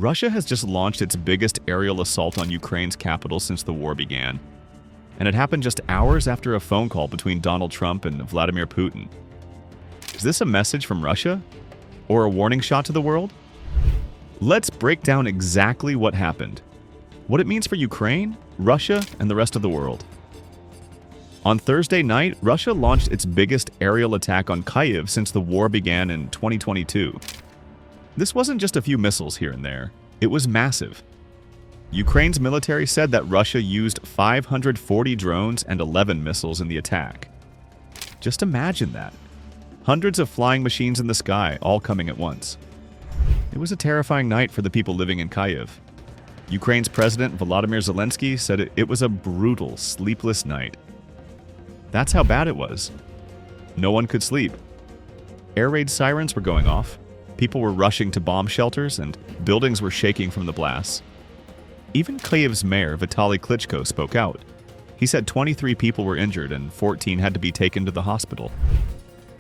Russia has just launched its biggest aerial assault on Ukraine's capital since the war began. And it happened just hours after a phone call between Donald Trump and Vladimir Putin. Is this a message from Russia? Or a warning shot to the world? Let's break down exactly what happened, what it means for Ukraine, Russia, and the rest of the world. On Thursday night, Russia launched its biggest aerial attack on Kyiv since the war began in 2022. This wasn't just a few missiles here and there, it was massive. Ukraine's military said that Russia used 540 drones and 11 missiles in the attack. Just imagine that. Hundreds of flying machines in the sky, all coming at once. It was a terrifying night for the people living in Kyiv. Ukraine's President Volodymyr Zelensky said it was a brutal, sleepless night. That's how bad it was. No one could sleep. Air raid sirens were going off. People were rushing to bomb shelters, and buildings were shaking from the blasts. Even Kyiv's mayor, Vitaly Klitschko, spoke out. He said 23 people were injured and 14 had to be taken to the hospital.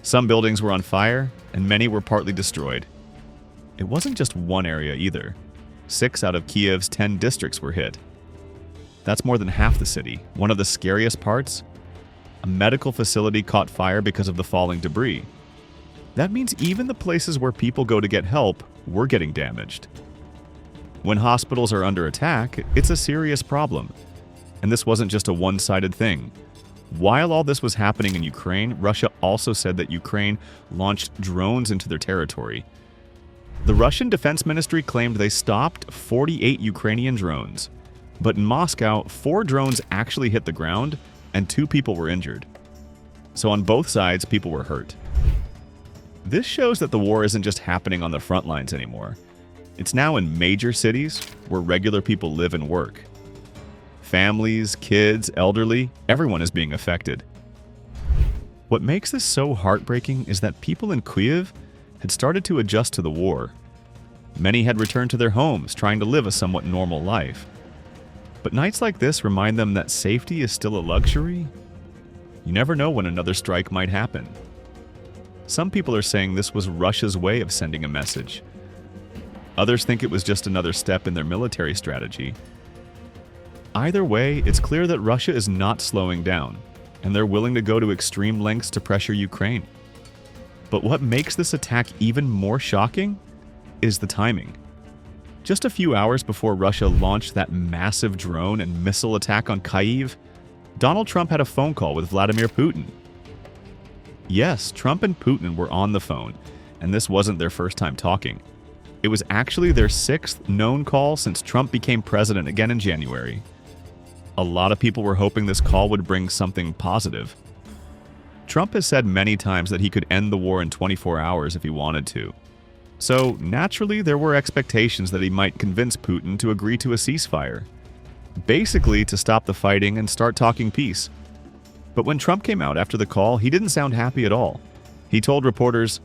Some buildings were on fire, and many were partly destroyed. It wasn't just one area either. 6 out of Kyiv's 10 districts were hit. That's more than half the city. One of the scariest parts? A medical facility caught fire because of the falling debris. That means even the places where people go to get help were getting damaged. When hospitals are under attack, it's a serious problem. And this wasn't just a one-sided thing. While all this was happening in Ukraine, Russia also said that Ukraine launched drones into their territory. The Russian Defense Ministry claimed they stopped 48 Ukrainian drones. But in Moscow, 4 drones actually hit the ground, and 2 people were injured. So on both sides, people were hurt. This shows that the war isn't just happening on the front lines anymore. It's now in major cities where regular people live and work. Families, kids, elderly, everyone is being affected. What makes this so heartbreaking is that people in Kyiv had started to adjust to the war. Many had returned to their homes, trying to live a somewhat normal life. But nights like this remind them that safety is still a luxury. You never know when another strike might happen. Some people are saying this was Russia's way of sending a message. Others think it was just another step in their military strategy. Either way, it's clear that Russia is not slowing down, and they're willing to go to extreme lengths to pressure Ukraine. But what makes this attack even more shocking is the timing. Just a few hours before Russia launched that massive drone and missile attack on Kyiv, Donald Trump had a phone call with Vladimir Putin. Yes, Trump and Putin were on the phone, and this wasn't their first time talking. It was actually their 6th known call since Trump became president again in January. A lot of people were hoping this call would bring something positive. Trump has said many times that he could end the war in 24 hours if he wanted to. So, naturally, there were expectations that he might convince Putin to agree to a ceasefire. Basically, to stop the fighting and start talking peace. But when Trump came out after the call, he didn't sound happy at all. He told reporters,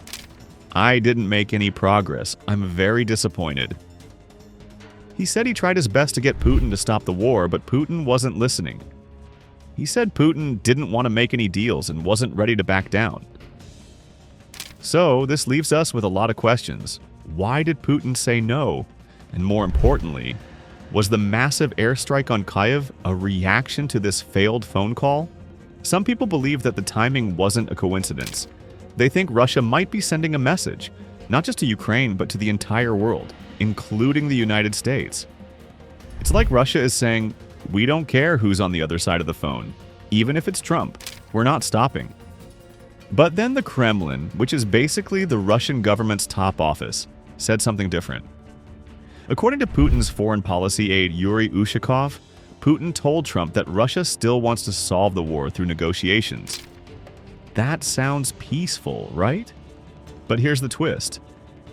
"I didn't make any progress. I'm very disappointed." He said he tried his best to get Putin to stop the war, but Putin wasn't listening. He said Putin didn't want to make any deals and wasn't ready to back down. So, this leaves us with a lot of questions. Why did Putin say no? And more importantly, was the massive airstrike on Kyiv a reaction to this failed phone call? Some people believe that the timing wasn't a coincidence. They think Russia might be sending a message, not just to Ukraine, but to the entire world, including the United States. It's like Russia is saying, we don't care who's on the other side of the phone. Even if it's Trump, we're not stopping. But then the Kremlin, which is basically the Russian government's top office, said something different. According to Putin's foreign policy aide Yuri Ushakov, Putin told Trump that Russia still wants to solve the war through negotiations. That sounds peaceful, right? But here's the twist.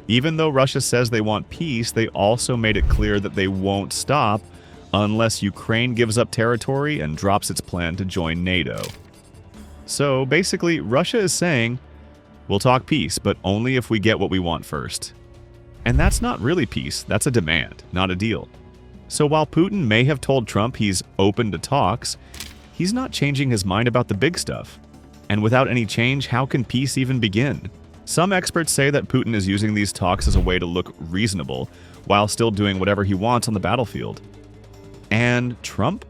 Even though Russia says they want peace, they also made it clear that they won't stop unless Ukraine gives up territory and drops its plan to join NATO. So basically, Russia is saying, we'll talk peace, but only if we get what we want first. And that's not really peace, that's a demand, not a deal. So while Putin may have told Trump he's open to talks, he's not changing his mind about the big stuff. And without any change, how can peace even begin? Some experts say that Putin is using these talks as a way to look reasonable, while still doing whatever he wants on the battlefield. And Trump?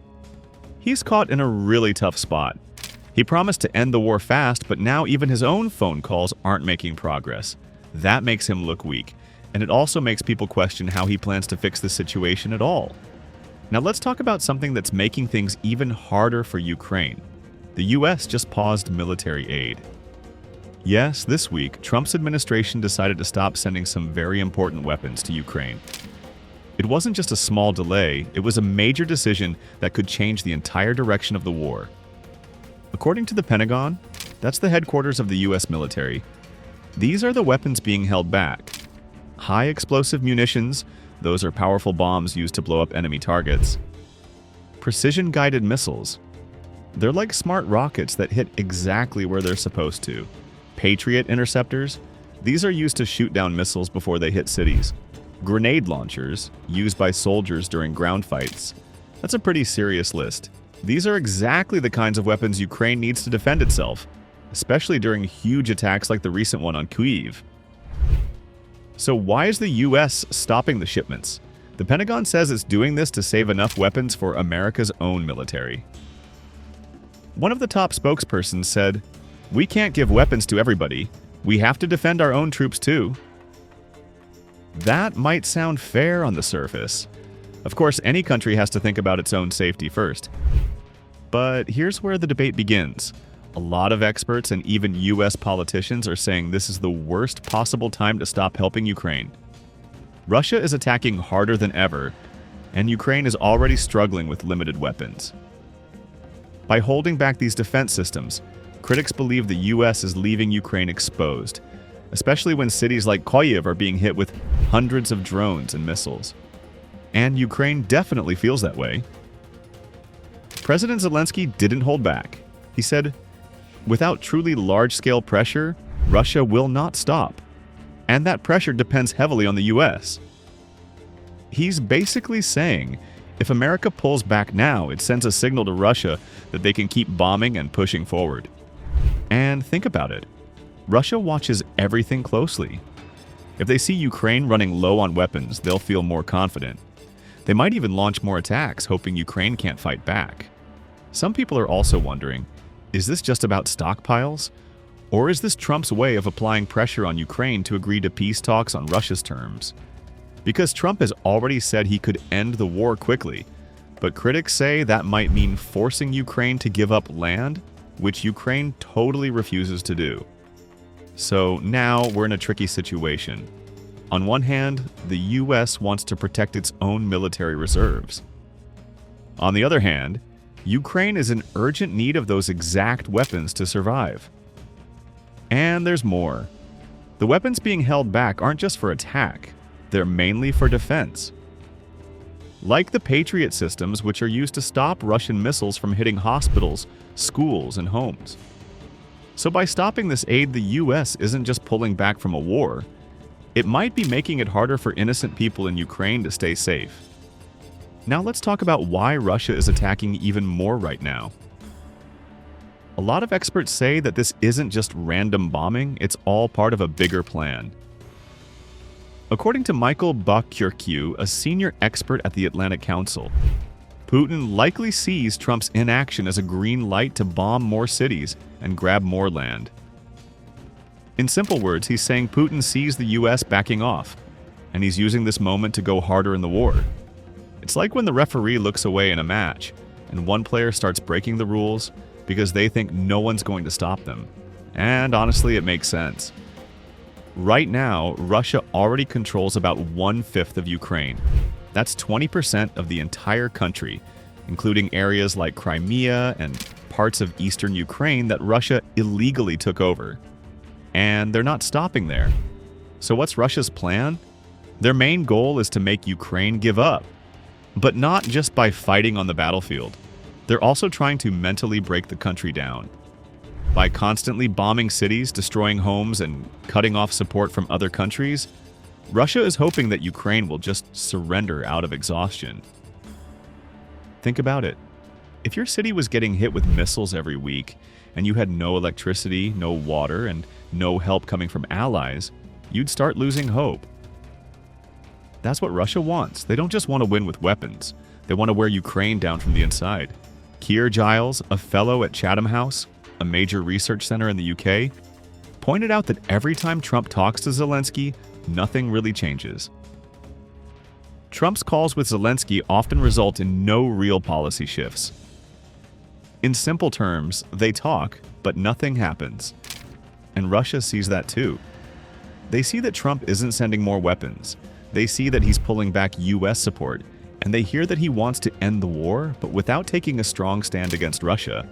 He's caught in a really tough spot. He promised to end the war fast, but now even his own phone calls aren't making progress. That makes him look weak, and it also makes people question how he plans to fix the situation at all. Now let's talk about something that's making things even harder for Ukraine. The US just paused military aid. Yes, this week, Trump's administration decided to stop sending some very important weapons to Ukraine. It wasn't just a small delay, it was a major decision that could change the entire direction of the war. According to the Pentagon, that's the headquarters of the US military, these are the weapons being held back. High explosive munitions, those are powerful bombs used to blow up enemy targets. Precision-guided missiles, they're like smart rockets that hit exactly where they're supposed to. Patriot interceptors, these are used to shoot down missiles before they hit cities. Grenade launchers, used by soldiers during ground fights. That's a pretty serious list. These are exactly the kinds of weapons Ukraine needs to defend itself, especially during huge attacks like the recent one on Kyiv. So why is the US stopping the shipments? The Pentagon says it's doing this to save enough weapons for America's own military. One of the top spokespersons said, "We can't give weapons to everybody. We have to defend our own troops too." That might sound fair on the surface. Of course, any country has to think about its own safety first. But here's where the debate begins. A lot of experts and even US politicians are saying this is the worst possible time to stop helping Ukraine. Russia is attacking harder than ever, and Ukraine is already struggling with limited weapons. By holding back these defense systems, critics believe the US is leaving Ukraine exposed, especially when cities like Kyiv are being hit with hundreds of drones and missiles. And Ukraine definitely feels that way. President Zelensky didn't hold back. He said, "Without truly large-scale pressure, Russia will not stop. And that pressure depends heavily on the US." He's basically saying, if America pulls back now, it sends a signal to Russia that they can keep bombing and pushing forward. And think about it. Russia watches everything closely. If they see Ukraine running low on weapons, they'll feel more confident. They might even launch more attacks, hoping Ukraine can't fight back. Some people are also wondering, is this just about stockpiles? Or is this Trump's way of applying pressure on Ukraine to agree to peace talks on Russia's terms? Because Trump has already said he could end the war quickly, but critics say that might mean forcing Ukraine to give up land, which Ukraine totally refuses to do. So now we're in a tricky situation. On one hand, the US wants to protect its own military reserves. On the other hand, Ukraine is in urgent need of those exact weapons to survive. And there's more. The weapons being held back aren't just for attack, they're mainly for defense. Like the Patriot systems, which are used to stop Russian missiles from hitting hospitals, schools, and homes. So by stopping this aid, the US isn't just pulling back from a war, it might be making it harder for innocent people in Ukraine to stay safe. Now let's talk about why Russia is attacking even more right now. A lot of experts say that this isn't just random bombing, it's all part of a bigger plan. According to Michael Bakurkiw, a senior expert at the Atlantic Council, Putin likely sees Trump's inaction as a green light to bomb more cities and grab more land. In simple words, he's saying Putin sees the US backing off, and he's using this moment to go harder in the war. It's like when the referee looks away in a match, and one player starts breaking the rules because they think no one's going to stop them. And honestly, it makes sense. Right now, Russia already controls about 1/5 of Ukraine. That's 20% of the entire country, including areas like Crimea and parts of eastern Ukraine that Russia illegally took over. And they're not stopping there. So what's Russia's plan? Their main goal is to make Ukraine give up. But not just by fighting on the battlefield. They're also trying to mentally break the country down. By constantly bombing cities, destroying homes, and cutting off support from other countries, Russia is hoping that Ukraine will just surrender out of exhaustion. Think about it. If your city was getting hit with missiles every week, and you had no electricity, no water, and no help coming from allies, you'd start losing hope. That's what Russia wants. They don't just want to win with weapons. They want to wear Ukraine down from the inside. Keir Giles, a fellow at Chatham House, a major research center in the UK, pointed out that every time Trump talks to Zelensky, nothing really changes. Trump's calls with Zelensky often result in no real policy shifts. In simple terms, they talk, but nothing happens. And Russia sees that too. They see that Trump isn't sending more weapons. They see that he's pulling back US support, and they hear that he wants to end the war, but without taking a strong stand against Russia.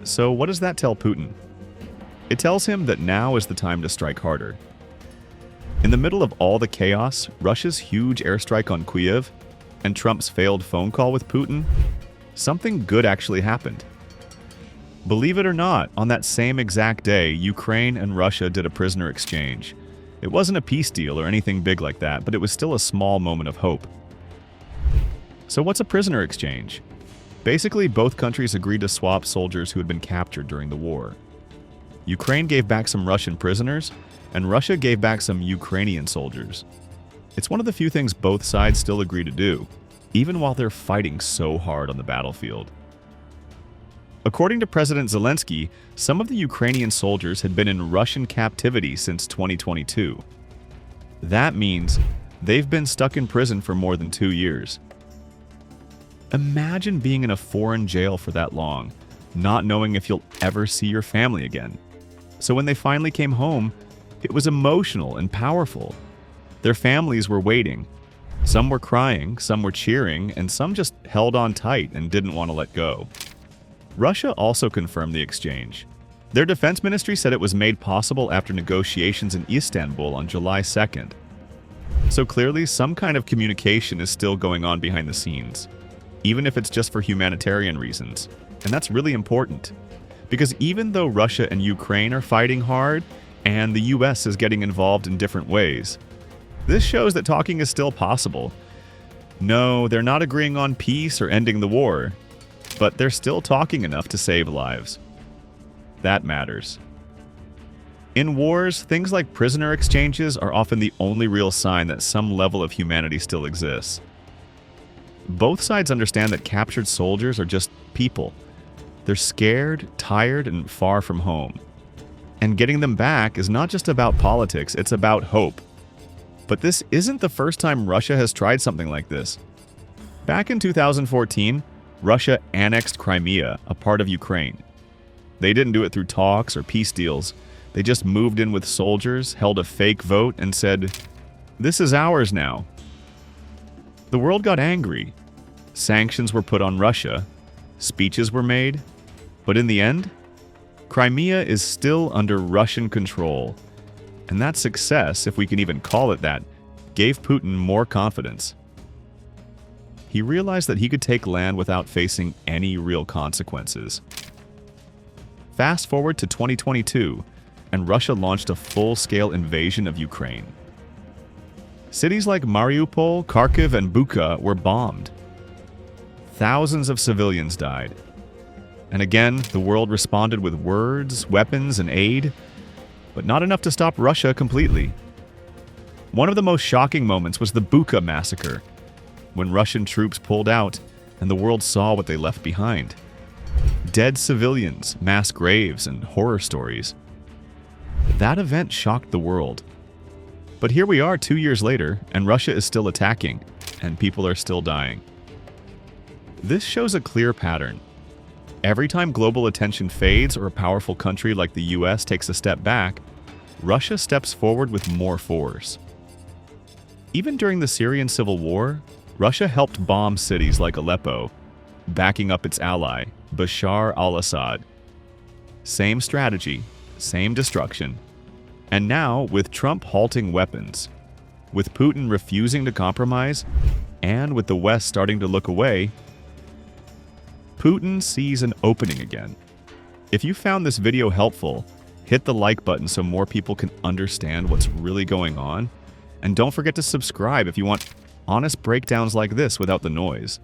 So what does that tell Putin? It tells him that now is the time to strike harder. In the middle of all the chaos, Russia's huge airstrike on Kyiv, and Trump's failed phone call with Putin, something good actually happened. Believe it or not, on that same exact day, Ukraine and Russia did a prisoner exchange. It wasn't a peace deal or anything big like that, but it was still a small moment of hope. So what's a prisoner exchange? Basically, both countries agreed to swap soldiers who had been captured during the war. Ukraine gave back some Russian prisoners, and Russia gave back some Ukrainian soldiers. It's one of the few things both sides still agree to do, even while they're fighting so hard on the battlefield. According to President Zelensky, some of the Ukrainian soldiers had been in Russian captivity since 2022. That means they've been stuck in prison for more than 2 years. Imagine being in a foreign jail for that long, not knowing if you'll ever see your family again. So when they finally came home, it was emotional and powerful. Their families were waiting. Some were crying, some were cheering, and some just held on tight and didn't want to let go. Russia also confirmed the exchange. Their defense ministry said it was made possible after negotiations in Istanbul on July 2nd. So clearly, some kind of communication is still going on behind the scenes, even if it's just for humanitarian reasons. And that's really important, because even though Russia and Ukraine are fighting hard, and the US is getting involved in different ways, this shows that talking is still possible. No, they're not agreeing on peace or ending the war, but they're still talking enough to save lives. That matters. In wars, things like prisoner exchanges are often the only real sign that some level of humanity still exists. Both sides understand that captured soldiers are just people. They're scared, tired, and far from home. And getting them back is not just about politics, it's about hope. But this isn't the first time Russia has tried something like this. Back in 2014, Russia annexed Crimea, a part of Ukraine. They didn't do it through talks or peace deals. They just moved in with soldiers, held a fake vote, and said, "This is ours now." The world got angry. Sanctions were put on Russia. Speeches were made. But in the end, Crimea is still under Russian control. And that success, if we can even call it that, gave Putin more confidence. He realized that he could take land without facing any real consequences. Fast forward to 2022, and Russia launched a full-scale invasion of Ukraine. Cities like Mariupol, Kharkiv, and Bucha were bombed. Thousands of civilians died. And again, the world responded with words, weapons, and aid, but not enough to stop Russia completely. One of the most shocking moments was the Bucha massacre, when Russian troops pulled out and the world saw what they left behind. Dead civilians, mass graves, and horror stories. That event shocked the world. But here we are 2 years later, and Russia is still attacking, and people are still dying. This shows a clear pattern. Every time global attention fades or a powerful country like the US takes a step back, Russia steps forward with more force. Even during the Syrian civil war, Russia helped bomb cities like Aleppo, backing up its ally, Bashar al-Assad. Same strategy, same destruction. And now, with Trump halting weapons, with Putin refusing to compromise, and with the West starting to look away, Putin sees an opening again. If you found this video helpful, hit the like button so more people can understand what's really going on. And don't forget to subscribe if you want honest breakdowns like this without the noise.